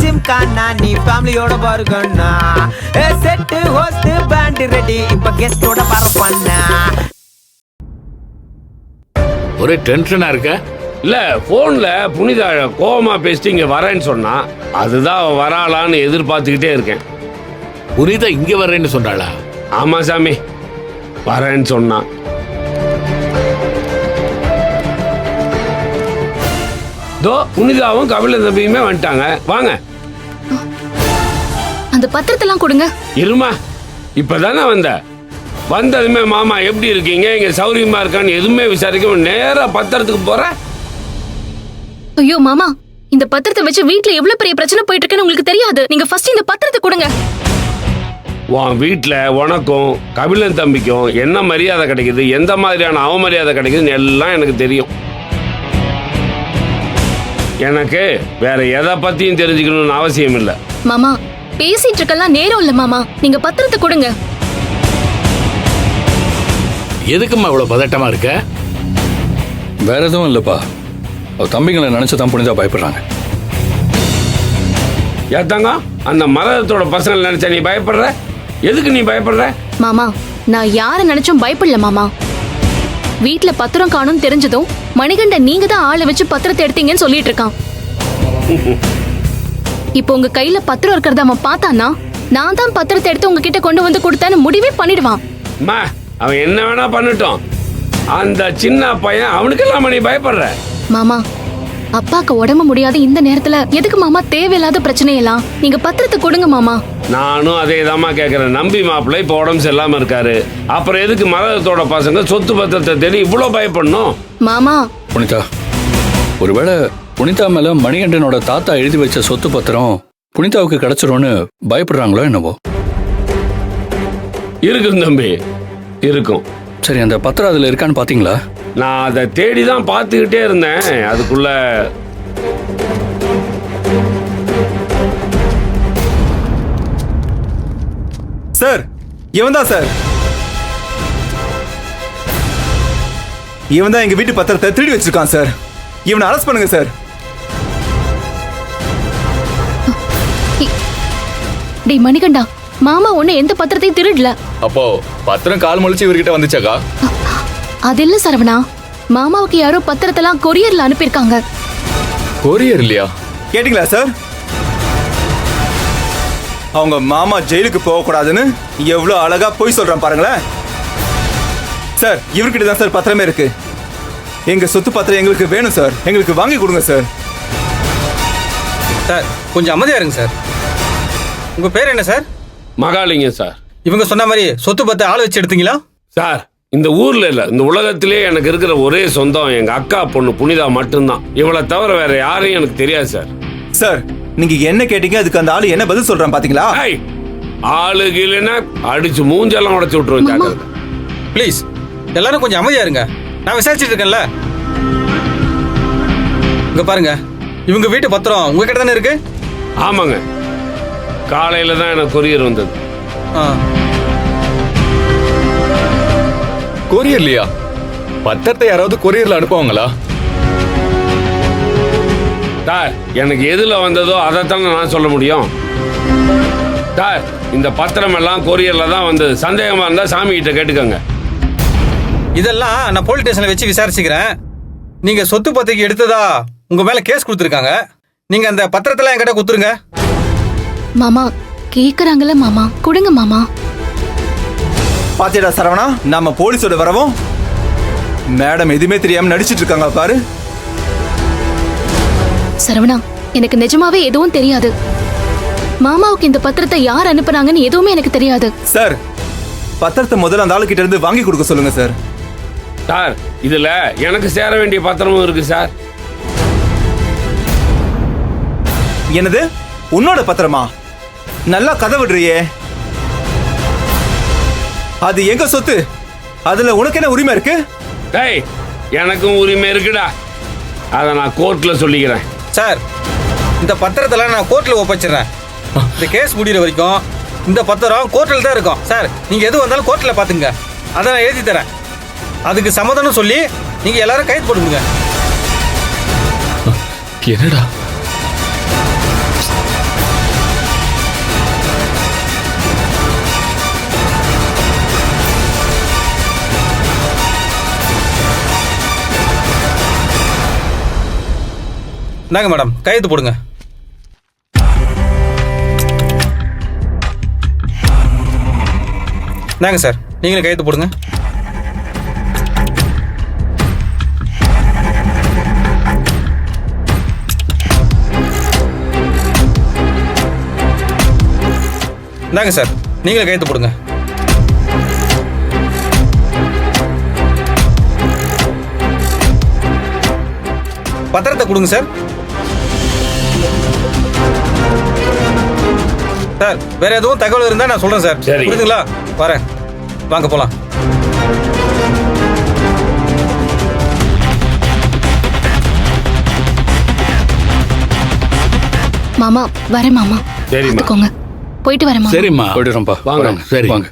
ஜிம்கானா நீ ஃபேமிலியோட பாருங்கண்ணா. செட்டு ஹோஸ்ட் பேண்ட் ரெடி இப்ப கெஸ்டோட பரப்பண்ணா. ஒரே டென்ஷனா இருக்க? இல்ல போன்ல புனிதா கோவமா பேசிட்டு இங்க வரேன்னு சொன்னா, அதுதான் வராளான்னு எதிர்பார்த்துக்கிட்டே இருக்கேன். புனிதா இங்க வர்றேன்னு சொன்னாளா? ஆமா சாமி, வரேன்னு சொன்னா. தோ புனிதாவும் கபில தம்பியுமே வந்துட்டாங்க. வாங்க. அந்த பத்திரத்தெல்லாம் கொடுங்க. இருமா, இப்பதானே வந்ததுமே மாமா எப்படி இருக்கீங்க, இங்க சௌரியமா இருக்கான்னு எதுவுமே விசாரிக்க நேரா பத்திரத்துக்கு போற. ஐயோ மாமா, இந்த பத்திரத்தை வச்சு வீட்ல எவ்வளவு பெரிய பிரச்சனை போயிட்டு இருக்குன்னு உங்களுக்கு தெரியாது. நீங்க ஃபர்ஸ்ட் இந்த பத்திரத்தை கொடுங்க. உன் வீட்டுல உனக்கும் கபிலன் தம்பிக்கும் என்ன மரியாதை கிடைக்குது, எந்த மாதிரியான அவமரியாதை கிடைக்குதுன்னு எல்லாம் எனக்கு தெரியும். எனக்கு வேற எதை பத்தியும் தெரிஞ்சுக்கணும்னு அவசியம் இல்லை. மாமா, பேசிட்டு இருக்கலாம் நேரம் இல்ல மாமா, நீங்க பத்திரத்தை கொடுங்க. எதுக்குமா இவ்வளவு பதட்டமா இருக்க? வேற எதுவும் இல்லப்பா, தம்பிங்களை நினைச்சுதான் புனிதா பயப்படுறாங்க. ஏத்தாங்க அந்த மரத்தோட பசங்களை நினைச்சா நீ பயப்படுற? எதுக்கு நீ பயப்படுற? மாமா, நான் யார நினைச்சும் பயப்படல மாமா. வீட்ல பத்திரம் காணும் தெரிஞ்சதும் மணிகண்டன் நீங்க தான் ஆளை வச்சு பத்திரத்தை எடுத்தீங்கன்னு சொல்லிட்டு இருக்கான். இப்போ உங்க கையில பத்திரம் இருக்கிறத அவன் பார்த்தானா, நான் தான் பத்திரத்தை எடுத்து உங்ககிட்ட கொண்டு வந்து கொடுத்தேன்னு முடிவே பண்ணிடுவான். அவன் என்ன வேணா பண்ணட்டும், அந்த சின்ன பையன் அவனுக்கெல்லாம் நீ பயப்படுற? மாமா, அப்பாக்கு உடம்பு முடியாத இந்த நேரத்துல எதுக்கு மாமா தேவையில்லாத பிரச்சனையெல்லாம்? நீங்க பத்திரத்தை கொடுங்க மாமா. நானும் அதே தாமா கேக்குறேன். நம்பி மாப்பிள்ளை இப்ப உடம்பு சரியில்லாம இருக்காரு, அப்புறம் எதுக்கு மரத்தோட பசங்க சொத்து பத்திரத்தை தேடி இவ்வளவு பயப்படணும்? மாமா, புனிதா, ஒருவேளை புனிதா மேல மணிகண்டனோட தாத்தா எழுதி வச்ச சொத்து பத்திரம் புனிதாவுக்கு கிடைச்சிரும்னு பயப்படுறாங்களோ என்னவோ? இருக்கும் தம்பி, இருக்கும். சரி, அந்த பத்திரம் அதுல இருக்கான்னு பாத்தீங்களா? நான் அதை தேடிதான் பார்த்துக்கிட்டே இருந்தேன். அதுக்குள்ள சார், இவன் தான் சார், இவன் தான் எங்க வீட்டு பத்திரத்தை திருடி வச்சிருக்கான் சார். இவனை அரெஸ்ட் பண்ணுங்க சார். டேய் மணிகண்டா, மாமா ஒண்ணு எந்த பத்திரத்தையும் திருடல. அப்போ பத்திரம் கால் முளைச்சு இவர்கிட்ட வந்துச்சாக்கா? அது இல்ல சரவணா, மாமாவுக்கு யாரோ பத்திரத்தெல்லாம் கொரியர்ல அனுப்பியிருக்காங்க. கொரியர் இல்லையா? கேட்டீங்களா சார்? அவங்க மாமா ஜெயிலுக்கு போகக்கூடாதுன்னு எவ்வளவு அழகா போய் சொல்றான் பாருங்களேன். சார், இவர்கிட்ட தான் சார் பத்திரமே இருக்கு. எங்க சொத்து பத்திரம் எங்களுக்கு வேணும் சார், எங்களுக்கு வாங்கி கொடுங்க சார். சார், கொஞ்சம் அமைதியா இருங்க சார். உங்க பேர் என்ன சார்? மகாலிங்கம் சார். இவங்க சொன்ன மாதிரி சொத்து பத்து ஆள் வச்சு எடுத்தீங்களா சார்? இந்த ஊர்ல இல்ல, இந்த உலகத்திலே எனக்கு இருக்கிற ஒரே சொந்தம் எங்க அக்கா பொண்ணு புனிதா மட்டும்தான். இவளை தவிர வேற யாரையும் எனக்கு தெரியாது சார். சார், நீங்க என்ன கேட்டீங்க, அதுக்கு அந்த ஆளு என்ன பதில் சொல்றான் பாத்தீங்களா? ஆளுக்கு இல்லைன்னா அடிச்சு மூஞ்செல்லாம் உடச்சு விட்டுருவேன். ப்ளீஸ் எல்லாரும் கொஞ்சம் அமைதியா இருங்க. நான் விசாரிச்சுட்டு இருக்கேன்ல. இங்க பாருங்க, இவங்க வீட்டு பத்திரம் உங்ககிட்ட தானே இருக்கு? ஆமாங்க, காலையில தான் எனக்கு கொரியர் வந்தது. கொரியர் இல்லையா? பத்திரத்தை யாராவது கொரியர்ல அனுப்புவாங்களா? சார், எனக்கு எதுல வந்ததோ அதைத்தானே நான் சொல்ல முடியும். சார், இந்த பத்திரம் எல்லாம் கொரியர்ல தான் வந்தது. சந்தேகமா இருந்தா சாமி கிட்ட கேட்டுக்கோங்க. இதெல்லாம் நான் போலீஸ் ஸ்டேஷன்ல வச்சு விசாரிச்சுக்கிறேன். நீங்க சொத்து பத்திரிக்கை எடுத்ததா உங்க மேல கேஸ் கொடுத்துருக்காங்க. நீங்க அந்த பத்திரத்தெல்லாம் என்கிட்ட கொடுத்துருங்க. மாமா கேக்குறாங்கல்ல மாமா, கொடுங்க மாமா. பாத்தியடா சரவணா, நம்ம போலீஸோட வரவும் மேடம் எதுவுமே தெரியாம நடிச்சிட்டு இருக்காங்க பாரு. சரவணா, எனக்கு நிஜமாவே எதுவும் தெரியாது. மாமாவுக்கு இந்த பத்திரத்தை யார் அனுப்புனாங்கன்னு எதுவுமே எனக்கு தெரியாது. சார், பத்திரத்தை முதல்ல அந்த ஆளு கிட்ட இருந்து வாங்கி கொடுக்க சொல்லுங்க சார். சார், இதுல எனக்கு சேர வேண்டிய பத்திரமும் இருக்கு சார். என்னது, உன்னோட பத்திரமா? நல்லா கதை விடுறியே. அது எங்க சொத்து, அதுல உனக்கு என்ன உரிமை இருக்கு? டேய், எனக்கும் உரிமை இருக்குடா. அதை நான் கோர்ட்ல சொல்லிக்கிறேன். சார், இந்த பத்திரத்தெல்லாம் நான் கோர்ட்ல ஒப்படைச்சிடுறேன். இந்த கேஸ் முடிகிற வரைக்கும் இந்த பத்திரம் கோர்ட்டில் தான் இருக்கும். சார், நீங்க எது வந்தாலும் கோர்ட்டில் பாத்துங்க. அதை நான் எழுதி தரேன். அதுக்கு சம்மதம்னு சொல்லி நீங்க எல்லாரும் கைது போடுங்க. என்னடா இந்தாங்க மேடம், கையெழுத்து போடுங்க. இந்தாங்க சார், நீங்களும் கையெழுத்து போடுங்க. இந்தாங்க சார், நீங்களும் கையெழுத்து போடுங்க. பத்திரத்தை கொடுங்க சார். சார், வேற எதுவும் தகவல் இருந்தா நான் சொல்றேன் சார். சரி. புரியுதுங்களா? வரேன், வாங்க போலாம். மாமா வரேன் மாமா. சரிம்மா. பார்த்துக்கோங்க. போயிட்டு வரேன் மாமா. சரிம்மா போயிடுறோம்ப்பா. வாங்க. வரேன். சரி. வாங்க.